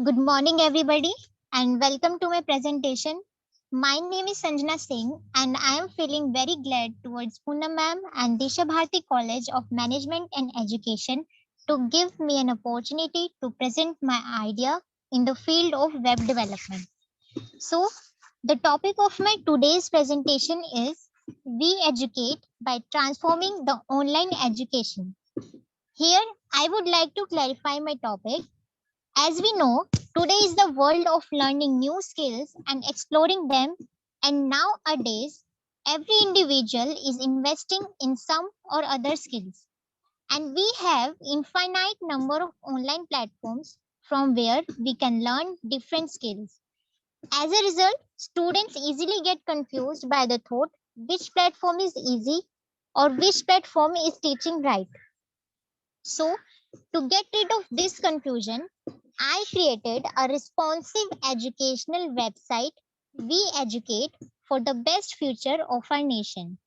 Good morning, everybody, and welcome to my presentation. My name is Sanjana Singh, and I am feeling very glad towards Poonam ma'am and Disha Bharati College of Management and Education to give me an opportunity to present my idea in the field of web development. So, the topic of my today's presentation is We Educate by Transforming the Online Education. Here, I would like to clarify my topic. As we know, today is the world of learning new skills and exploring them, and nowadays, every individual is investing in some or other skills. And we have infinite number of online platforms from where we can learn different skills. As a result, students easily get confused by the thought which platform is easy or which platform is teaching right. So, to get rid of this confusion, I created a responsive educational website, We Educate, for the best future of our nation,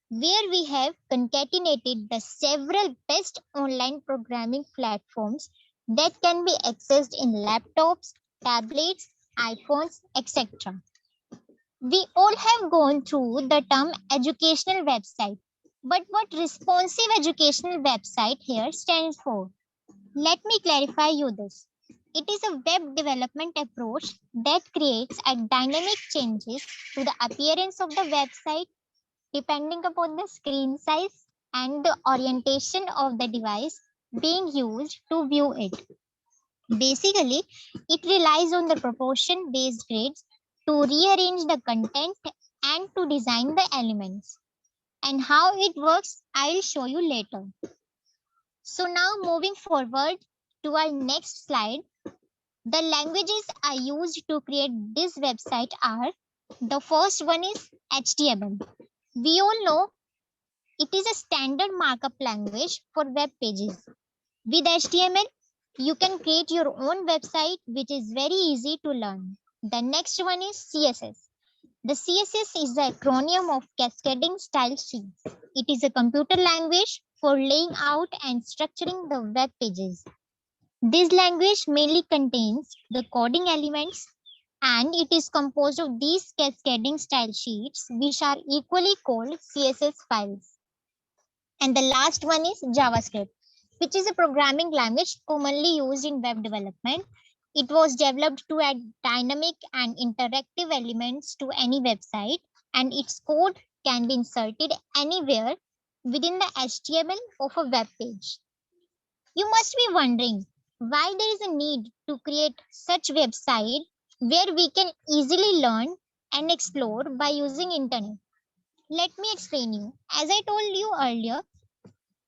where we have concatenated the several best online programming platforms that can be accessed in laptops, tablets, iPhones, etc. We all have gone through the term educational website, but what responsive educational website here stands for? Let me clarify you this. It is a web development approach that creates a dynamic changes to the appearance of the website depending upon the screen size and the orientation of the device being used to view it. Basically, it relies on the proportion based grids to rearrange the content and to design the elements. And how it works, I'll show you later. So now moving forward to our next slide. The languages I used to create this website are the first one is HTML. We all know it is a standard markup language for web pages. With HTML, you can create your own website, which is very easy to learn. The next one is CSS. The CSS is the acronym of Cascading Style Sheets. It is a computer language for laying out and structuring the web pages. This language mainly contains the coding elements and it is composed of these cascading style sheets, which are equally called CSS files. And the last one is JavaScript, which is a programming language commonly used in web development. It was developed to add dynamic and interactive elements to any website, and its code can be inserted anywhere within the HTML of a web page. You must be wondering why there is a need to create such website where we can easily learn and explore by using internet. Let me explain you. As I told you earlier,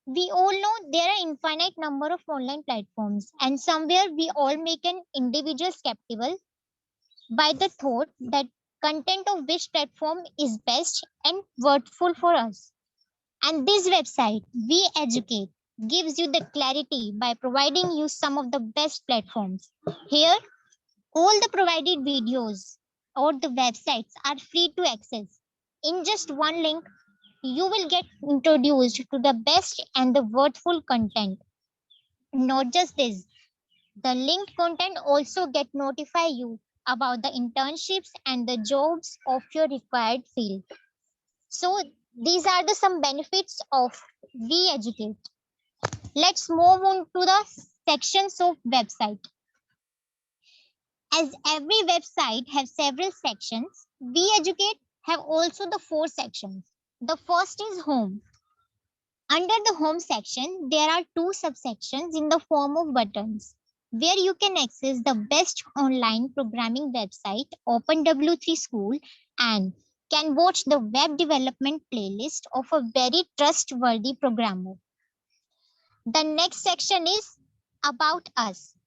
we all know there are infinite number of online platforms and somewhere we all make an individual skeptical by the thought that content of which platform is best and worthful for us. And this website, We Educate, gives you the clarity by providing you some of the best platforms. Here, all the provided videos or the websites are free to access. In just one link, you will get introduced to the best and the worthful content. Not just this, the linked content also get notify you about the internships and the jobs of your required field. So these are the some benefits of We Educate. Let's move on to the sections of website. As every website has several sections, We Educate have also the four sections. The first is home. Under the home section, there are two subsections in the form of buttons where you can access the best online programming website, OpenW3 School, and can watch the web development playlist of a very trustworthy programmer. The next section is about us.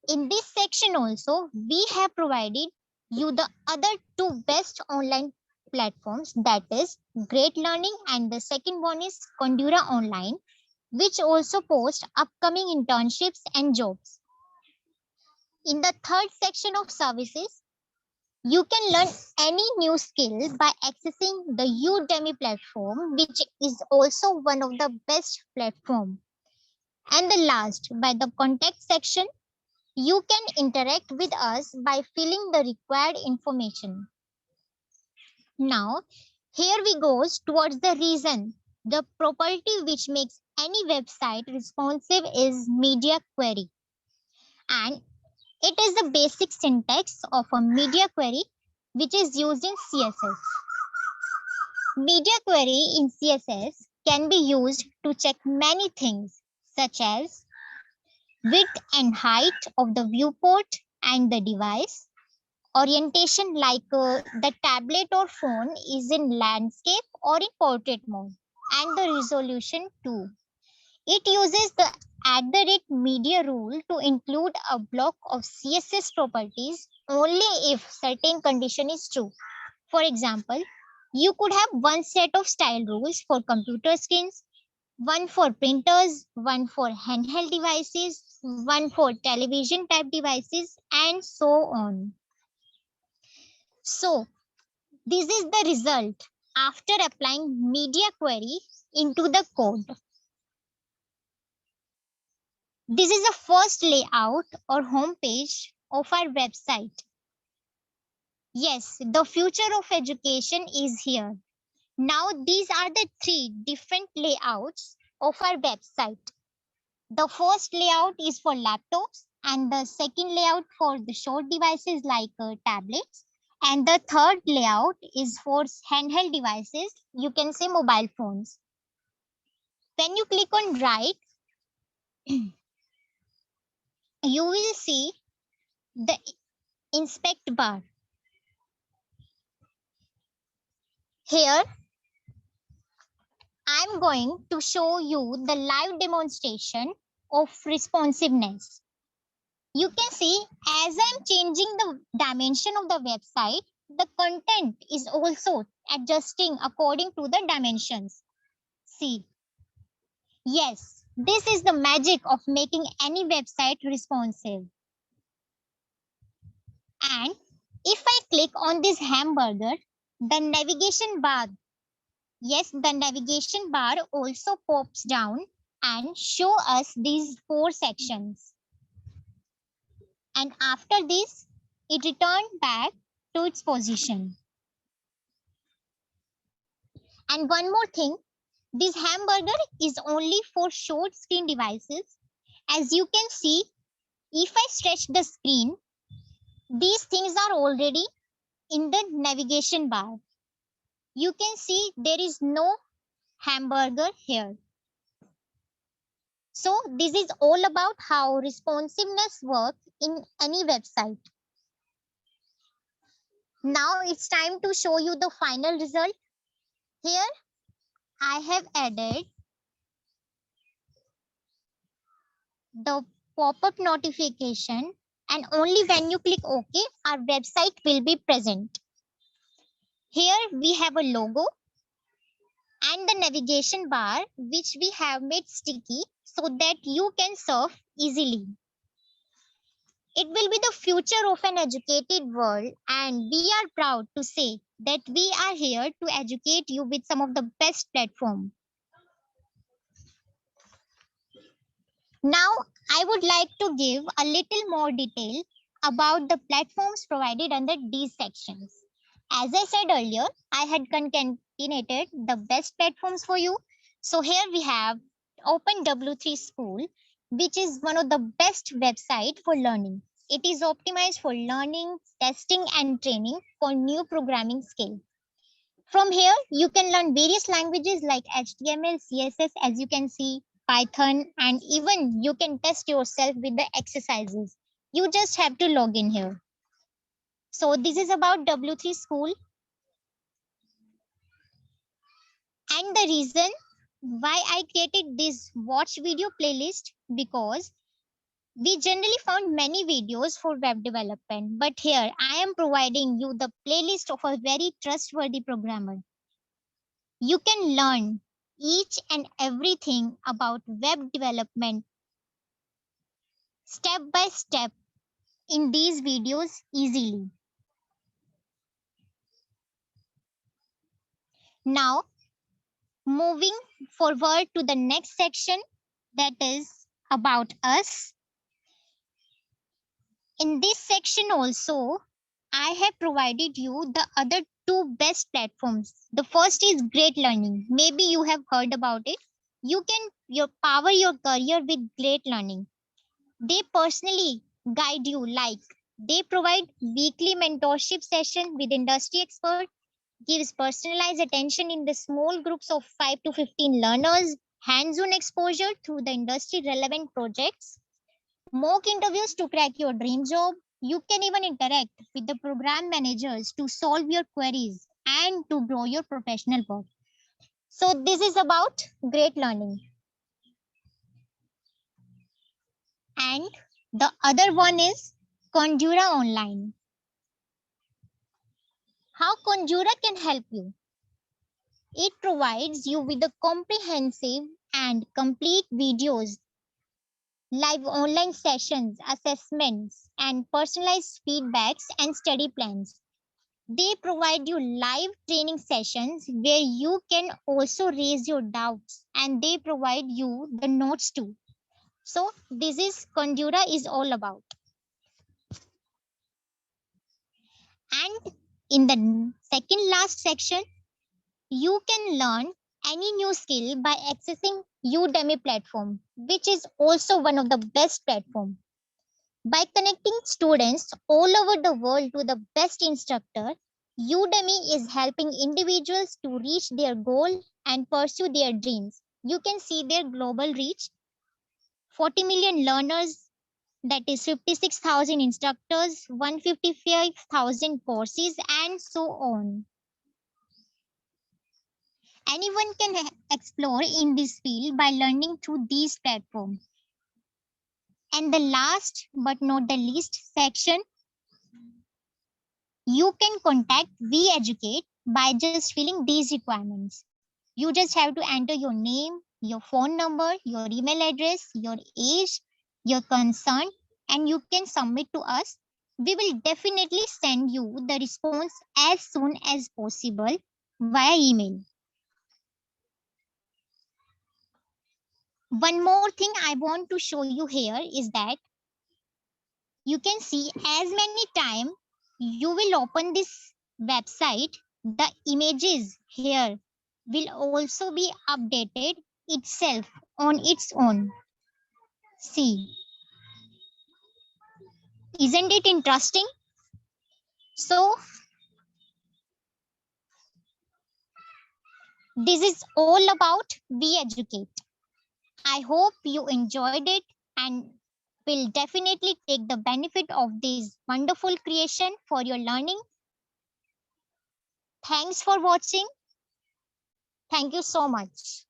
In this section also, we have provided you the other two best online platforms, that is Great Learning and the second one is Kondura Online, which also post upcoming internships and jobs. In the third section of services, You can learn any new skill by accessing the Udemy platform, which is also one of the best platform. And the last, by the contact section, you can interact with us by filling the required information. Now, here we goes towards the reason. The property which makes any website responsive is media query. And it is the basic syntax of a media query which is used in CSS. Media query in CSS can be used to check many things such as width and height of the viewport and the device, orientation like the tablet or phone is in landscape or in portrait mode, and the resolution too. It uses the @media rule to include a block of CSS properties only if certain condition is true. For example, you could have one set of style rules for computer screens, one for printers, one for handheld devices, one for television type devices, and so on. So, this is the result after applying media query into the code. This is the first layout or home page of our website. Yes, the future of education is here. Now, these are the three different layouts of our website. The first layout is for laptops, and the second layout for the short devices like tablets, and the third layout is for handheld devices, you can say mobile phones. When you click on right, you will see the inspect bar. Here, I'm going to show you the live demonstration of responsiveness. You can see as I'm changing the dimension of the website, the content is also adjusting according to the dimensions. See, yes, this is the magic of making any website responsive. And if I click on this hamburger, the navigation bar, yes, the navigation bar also pops down and show us these four sections. And after this, it returned back to its position. And one more thing, this hamburger is only for short screen devices. As you can see, if I stretch the screen, these things are already in the navigation bar. You can see there is no hamburger here. So this is all about how responsiveness works in any website. Now it's time to show you the final result. Here I have added the pop-up notification, and only when you click OK, our website will be present. Here we have a logo and the navigation bar, which we have made sticky so that you can surf easily. It will be the future of an educated world, and we are proud to say that we are here to educate you with some of the best platforms. Now, I would like to give a little more detail about the platforms provided under these sections. As I said earlier, I had concatenated the best platforms for you. So here we have Open W3 School, which is one of the best website for learning. It is optimized for learning, testing, and training for new programming skills. From here, you can learn various languages like HTML, CSS, as you can see, Python, and even you can test yourself with the exercises. You just have to log in here. So this is about W3 School. And the reason why I created this watch video playlist, because we generally found many videos for web development, but here I am providing you the playlist of a very trustworthy programmer. You can learn each and everything about web development step by step in these videos easily. Now, moving forward to the next section, that is about us. In this section also, I have provided you the other two best platforms. The first is Great Learning. Maybe you have heard about it. You can power your career with Great Learning. They personally guide you, like they provide weekly mentorship session with industry expert, gives personalized attention in the small groups of 5 to 15 learners, hands-on exposure through the industry relevant projects, mock interviews to crack your dream job. You can even interact with the program managers to solve your queries and to grow your professional work. So this is about Great Learning. And the other one is Conjura Online. How Conjura can help you? It provides you with the comprehensive and complete videos, live online sessions, assessments, and personalized feedbacks and study plans. They provide you live training sessions where you can also raise your doubts, and they provide you the notes too. So this is Conjura is all about. And in the second last section, you can learn any new skill by accessing Udemy platform, which is also one of the best platform. By connecting students all over the world to the best instructor, Udemy is helping individuals to reach their goal and pursue their dreams. You can see their global reach, 40 million learners, that is 56,000 instructors, 155,000 courses, and so on. Anyone can explore in this field by learning through these platforms. And the last but not the least section, you can contact We Educate by just filling these requirements. You just have to enter your name, your phone number, your email address, your age, your concern, and you can submit to us. We will definitely send you the response as soon as possible via email. One more thing I want to show you here is that you can see as many time you will open this website, the images here will also be updated itself on its own. See, isn't it interesting? So this is all about We Educate. I hope you enjoyed it and will definitely take the benefit of this wonderful creation for your learning. Thanks for watching. Thank you so much.